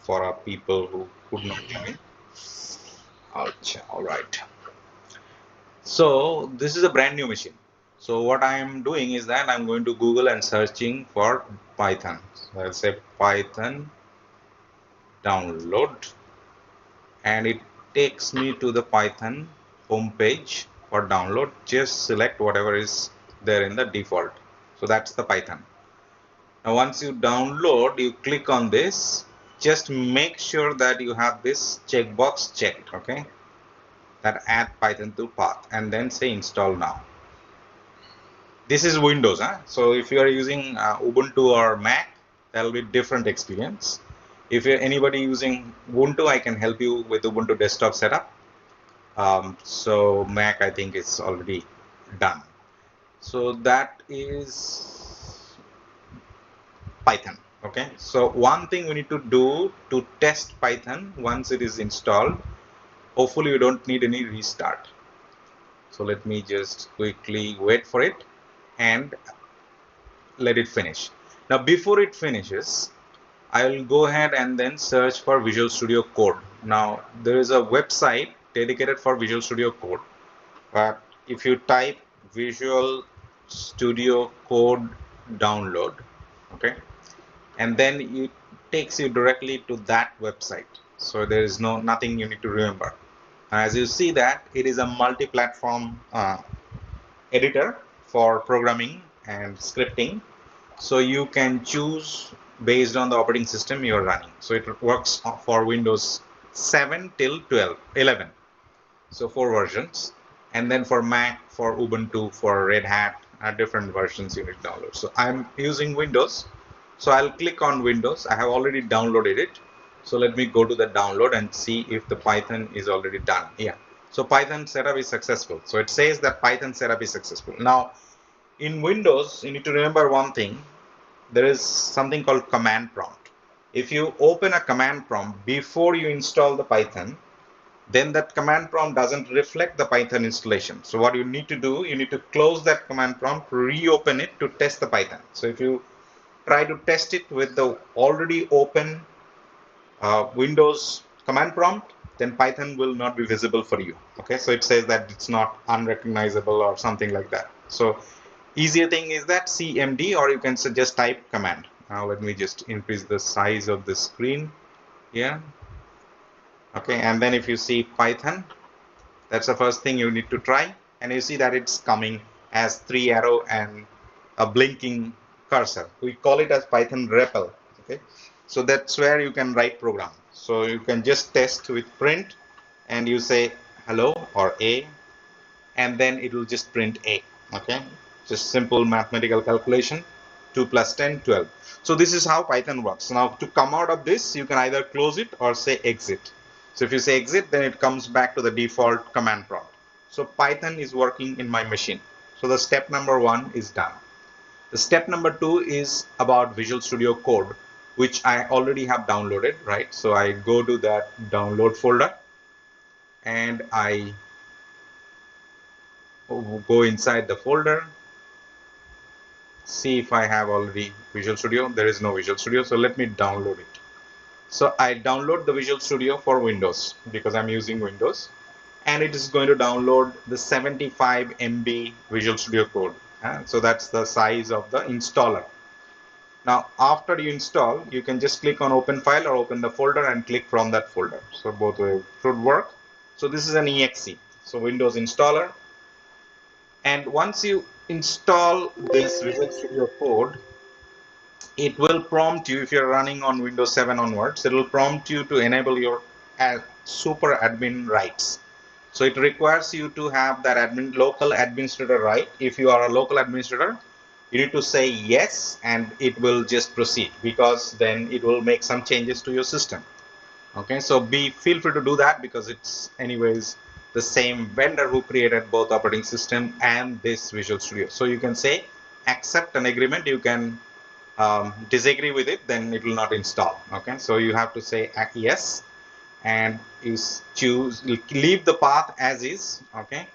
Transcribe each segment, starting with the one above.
for our people who could not join. All right. So this is a brand new machine. So what I am doing is that I'm going to Google and searching for Python. So I'll say Python download, and it takes me to the Python homepage for download. Just select whatever is there in the default. So that's the Python. Now once you download, you click on this. Just make sure that you have this checkbox checked, okay? That add Python to path, and then say install now. This is Windows, huh? So if you are using Ubuntu or Mac, that will be different experience. If you're anybody using Ubuntu, I can help you with Ubuntu desktop setup. So Mac, I think it's already done. So that is Python. Okay. So one thing we need to do to test Python once it is installed, hopefully you don't need any restart. So let me just quickly wait for it and let it finish. Now before it finishes, I will go ahead and then search for Visual Studio Code. Now there is a website dedicated for Visual Studio Code, but if you type Visual Studio Code download, okay, and then it takes you directly to that website. So there is nothing you need to remember. As you see that it is a multi-platform editor for programming and scripting. So you can choose based on the operating system you're running. So it works for Windows 7 till 11. So 4 versions. And then for Mac, for Ubuntu, for Red Hat, different versions you need to download. So I'm using Windows. So I'll click on Windows. I have already downloaded it. So let me go to the download and see if the Python is already done. Yeah. So Python setup is successful. So it says that Python setup is successful. Now, in Windows, you need to remember one thing. There is something called command prompt. If you open a command prompt before you install the Python, then that command prompt doesn't reflect the Python installation. So what you need to do, you need to close that command prompt, reopen it to test the Python. So if you try to test it with the already open Windows command prompt, then Python will not be visible for you. Okay, so it says that it's not unrecognizable or something like that. So easier thing is that CMD, or you can just type command. Now let me just increase the size of the screen here. Okay, and then if you see Python, that's the first thing you need to try, and you see that it's coming as 3 arrow and a blinking cursor. We call it as Python REPL. Okay, so that's where you can write program. So you can just test with print, and you say hello or A, and then it will just print A. Okay, just simple mathematical calculation. 2 plus 10, 12. So this is how Python works. Now to come out of this, you can either close it or say exit. So if you say exit, then it comes back to the default command prompt. So Python is working in my machine. So the step number 1 is done. The step number 2 is about Visual Studio Code, which I already have downloaded, right? So I go to that download folder and I go inside the folder, see if I have already Visual Studio. There is no Visual Studio, so let me download it. So I download the Visual Studio for Windows because I'm using Windows, and it is going to download the 75 MB Visual Studio Code. So that's the size of the installer. Now after you install, you can just click on open file or open the folder and click from that folder. So both way should work. So this is an exe, so Windows installer. And once you install this Visual Studio Code, it will prompt you, if you're running on Windows 7 onwards, it will prompt you to enable your super admin rights. So it requires you to have that local administrator right. If you are a local administrator, you need to say yes, and it will just proceed, because then it will make some changes to your system. Okay, so feel free to do that, because it's anyways the same vendor who created both operating system and this Visual Studio. So you can say accept an agreement, you can disagree with it, then it will not install. Okay, so you have to say yes, and you choose, leave the path as is. Okay,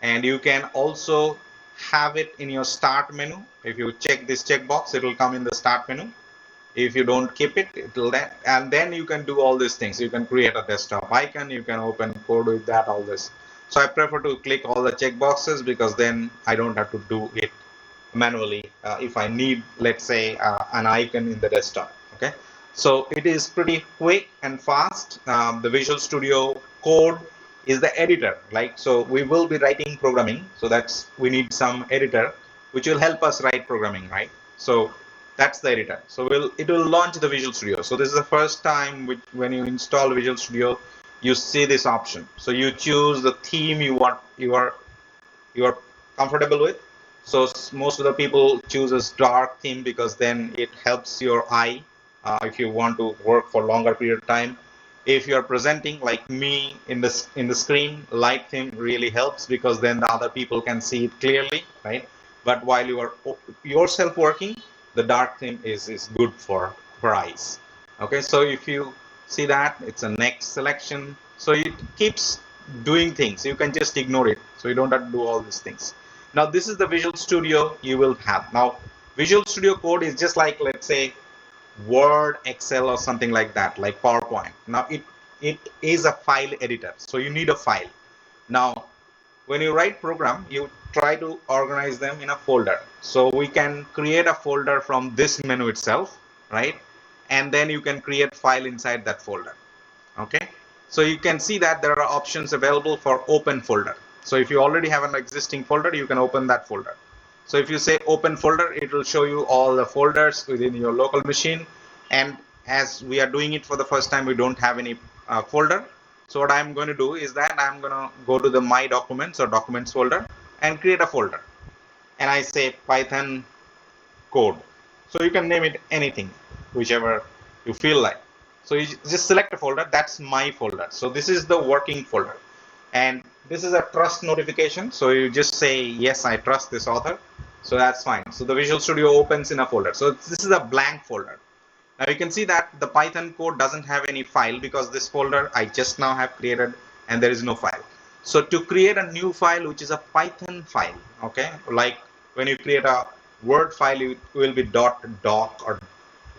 and you can also have it in your start menu. If you check this checkbox, it will come in the start menu. If you don't keep it, it'll and then you can do all these things. You can create a desktop icon, you can open code with that, all this. So I prefer to click all the checkboxes because then I don't have to do it manually if I need, let's say, an icon in the desktop. Okay, so it is pretty quick and fast. The Visual Studio Code is the editor, like, so we will be writing programming, so that's, we need some editor which will help us write programming, right? So that's the editor. So it will launch the Visual Studio. So this is the first time when you install Visual Studio, you see this option. So you choose the theme you are comfortable with. So most of the people chooses dark theme because then it helps your eye if you want to work for longer period of time. If you are presenting like me in the screen, light theme really helps because then the other people can see it clearly, right? But while you are yourself working, the dark theme is good for eyes. Okay, so if you see that, it's a next selection. So it keeps doing things. You can just ignore it. So you don't have to do all these things. Now this is the Visual Studio you will have. Now Visual Studio Code is just like, let's say, Word, Excel, or something like that, like PowerPoint. Now it is a file editor. So you need a file. Now when you write program, you try to organize them in a folder. So we can create a folder from this menu itself, right? And then you can create file inside that folder. Okay, so you can see that there are options available for open folder. So if you already have an existing folder, you can open that folder. So if you say open folder, it will show you all the folders within your local machine. And as we are doing it for the first time, we don't have any folder. So what I'm going to do is that I'm going to go to the my documents or documents folder and create a folder. And I say Python code. So you can name it anything, whichever you feel like. So you just select a folder. That's my folder. So this is the working folder. And this is a trust notification. So you just say, yes, I trust this author. So that's fine. So the Visual Studio opens in a folder. So this is a blank folder. Now you can see that the Python code doesn't have any file because this folder I just now have created and there is no file. So to create a new file, which is a Python file, okay, like when you create a Word file, it will be .doc or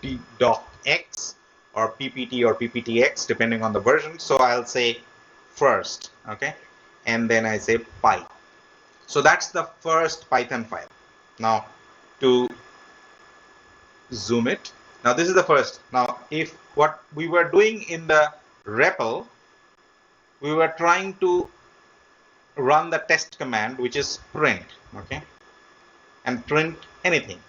.docx or PPT or PPTX depending on the version. So I'll say first, okay, and then I say Py. So that's the first Python file. Now to zoom it. Now this is the first. Now if what we were doing in the REPL, we were trying to run the test command, which is print, okay, and print anything.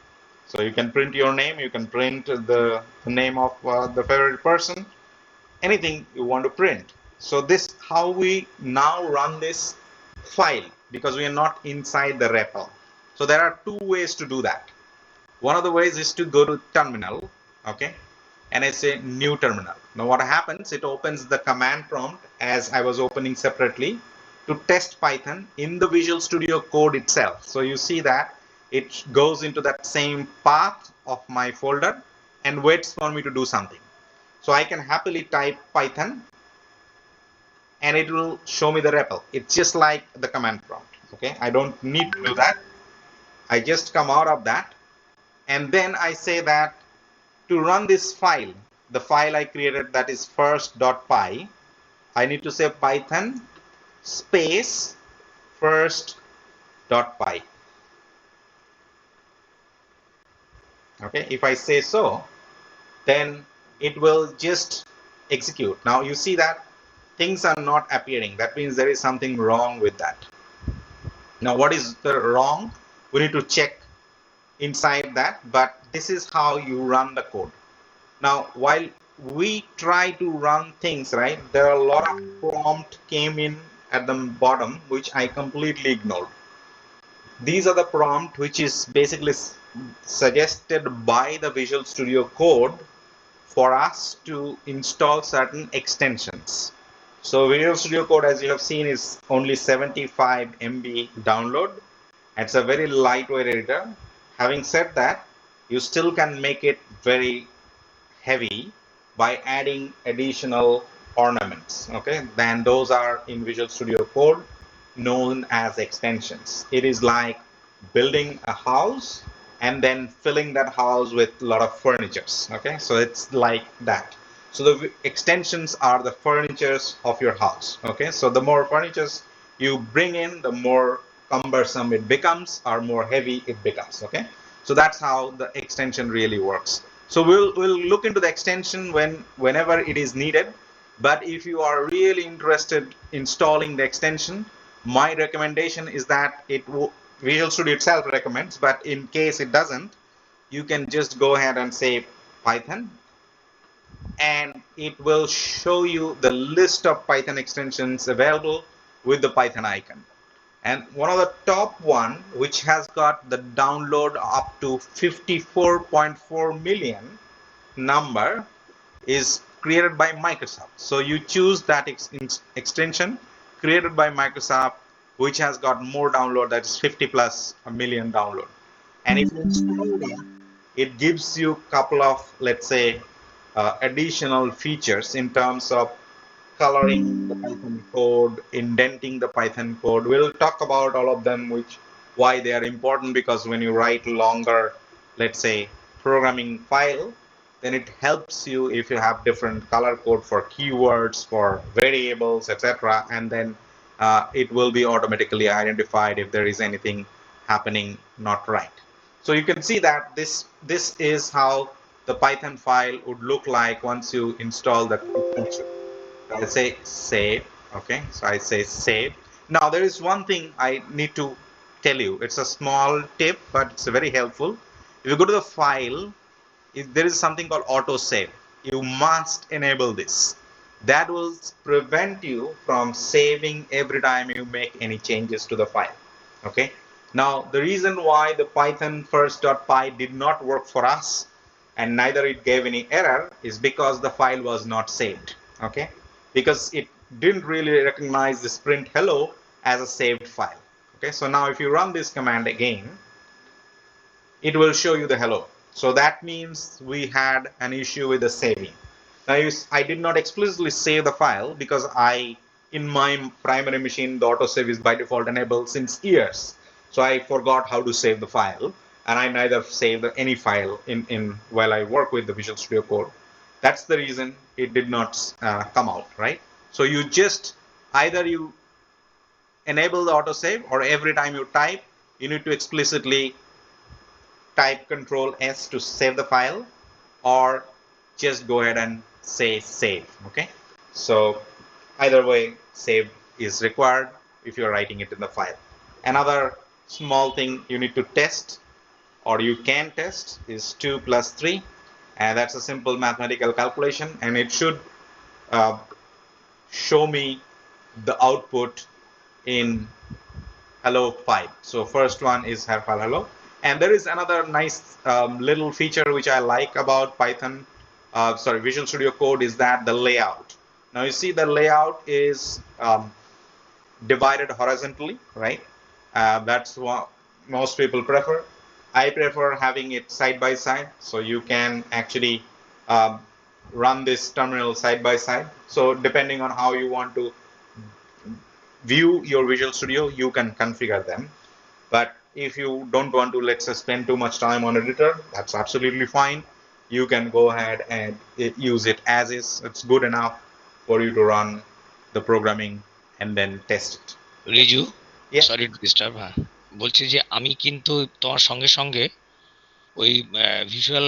So you can print your name, you can print the name of the favorite person, anything you want to print. So this how we now run this file because we are not inside the REPL. So there are two ways to do that. One of the ways is to go to terminal, okay, and I say new terminal. Now what happens, it opens the command prompt as I was opening separately to test Python in the Visual Studio Code itself. So you see that it goes into that same path of my folder and waits for me to do something. So I can happily type Python and it will show me the REPL. It's just like the command prompt, okay. I don't need to do that. I just come out of that and then I say that to run this file, the file I created, that is first.py, I need to say Python space first.py. Okay, if I say so, then it will just execute. Now you see that things are not appearing. That means there is something wrong with that. Now what is the wrong? We need to check inside that, but this is how you run the code. Now while we try to run things, right, there are a lot of prompt came in at the bottom which I completely ignored. These are the prompt which is basically suggested by the Visual Studio Code for us to install certain extensions. So Visual Studio Code, as you have seen, is only 75 MB download. It's a very lightweight editor. Having said that, you still can make it very heavy by adding additional ornaments, okay, then those are in Visual Studio Code known as extensions. It is like building a house and then filling that house with a lot of furnitures. Okay, so it's like that. So the extensions are the furnitures of your house. Okay, so the more furnitures you bring in, the more cumbersome it becomes, or more heavy it becomes. Okay, so that's how the extension really works. So we'll look into the extension whenever it is needed. But if you are really interested in installing the extension, my recommendation is that Visual Studio itself recommends, but in case it doesn't, you can just go ahead and say Python, and it will show you the list of Python extensions available with the Python icon. And one of the top one, which has got the download up to 54.4 million number, is created by Microsoft. So you choose that extension created by Microsoft, which has got more download, that is 50 plus a million download. And if you install that, it gives you a couple of, let's say, additional features in terms of coloring the Python code, indenting the Python code. We'll talk about all of them, which why they are important, because when you write longer, let's say, programming file, then it helps you if you have different color code for keywords, for variables, etc. And then it will be automatically identified if there is anything happening not right. So you can see that this is how the Python file would look like once you install the extension. I say save. Okay, so I say save. Now there is one thing I need to tell you. It's a small tip, but it's very helpful. If you go to the file, if there is something called auto save, you must enable this. That will prevent you from saving every time you make any changes to the file. Okay, now the reason why the Python first.py did not work for us, and neither it gave any error, is because the file was not saved. Okay, because it didn't really recognize this print hello as a saved file. Okay, so now if you run this command again, it will show you the hello. So that means we had an issue with the saving. Now I did not explicitly save the file because in my primary machine, the autosave is by default enabled since years. So I forgot how to save the file, and I neither saved any file while I work with the Visual Studio Code. That's the reason it did not come out, right? So you just either you enable the autosave, or every time you type, you need to explicitly type Control S to save the file, or just go ahead and say save. Okay, so either way, save is required if you're writing it in the file. Another small thing you need to test, or you can test, is 2 plus 3, and that's a simple mathematical calculation, and it should uh, show me the output in hello 5. So first one is file hello. And there is another nice little feature which I like about Python, Visual Studio Code, is that the layout. Now you see the layout is divided horizontally, right? That's what most people prefer. I prefer having it side by side, so you can actually um, run this terminal side by side. So depending on how you want to view your Visual Studio, you can configure them. But if you don't want to, let's say, spend too much time on editor, that's absolutely fine. You can go ahead and use it as is. It's good enough for you to run the programming and then test it. Riju, Yeah. Sorry to disturb. হ্যাঁ, বলছি যে আমি কিন্তু তোমার সঙ্গে সঙ্গে ওই visual